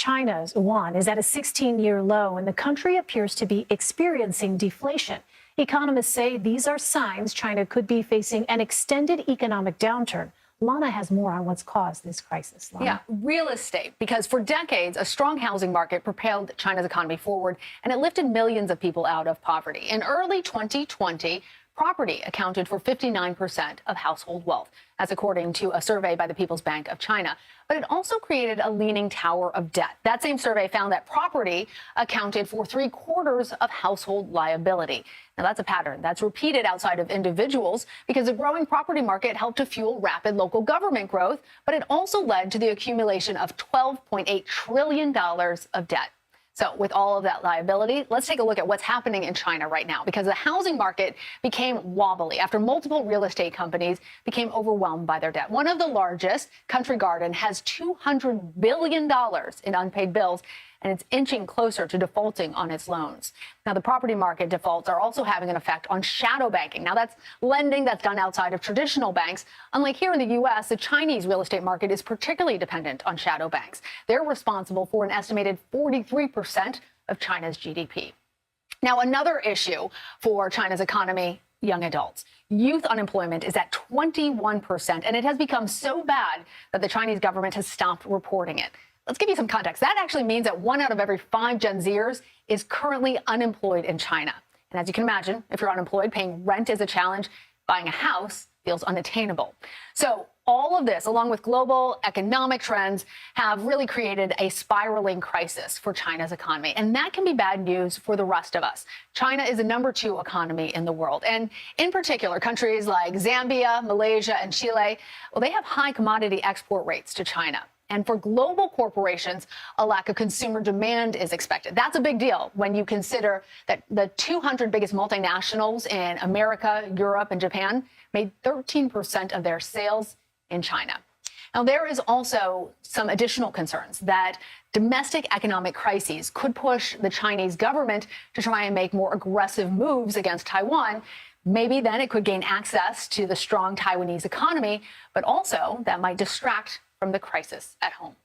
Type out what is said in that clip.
China's yuan is at a 16-year low, and the country appears to be experiencing deflation. Economists say these are signs China could be facing an extended economic downturn. Lana has more on what's caused this crisis. Lana. Yeah, real estate, because for decades, a strong housing market propelled China's economy forward, and it lifted millions of people out of poverty. In early 2020, property accounted for 59% of household wealth. That's according to a survey by the People's Bank of China. But it also created a leaning tower of debt. That same survey found that property accounted for 3/4 of household liability. Now, that's a pattern that's repeated outside of individuals because the growing property market helped to fuel rapid local government growth, but it also led to the accumulation of $12.8 trillion of debt. So with all of that liability, let's take a look at what's happening in China right now, because the housing market became wobbly after multiple real estate companies became overwhelmed by their debt. One of the largest, Country Garden, has $200 billion in unpaid bills, and it's inching closer to defaulting on its loans. Now, the property market defaults are also having an effect on shadow banking. Now, that's lending that's done outside of traditional banks. Unlike here in the U.S., the Chinese real estate market is particularly dependent on shadow banks. They're responsible for an estimated 43% of China's GDP. Now, another issue for China's economy, young adults. Youth unemployment is at 21%, and it has become so bad that the Chinese government has stopped reporting it. Let's give you some context. That actually means that 1 out of every 5 Gen Zers is currently unemployed in China. And as you can imagine, if you're unemployed, paying rent is a challenge. Buying a house feels unattainable. So all of this, along with global economic trends, have really created a spiraling crisis for China's economy. And that can be bad news for the rest of us. China is the #2 economy in the world. And in particular, countries like Zambia, Malaysia, and Chile, well, they have high commodity export rates to China. And for global corporations, a lack of consumer demand is expected. That's a big deal when you consider that the 200 biggest multinationals in America, Europe, and Japan made 13% of their sales in China. Now, there is also some additional concerns that domestic economic crises could push the Chinese government to try and make more aggressive moves against Taiwan. Maybe then it could gain access to the strong Taiwanese economy, but also that might distract from the crisis at home.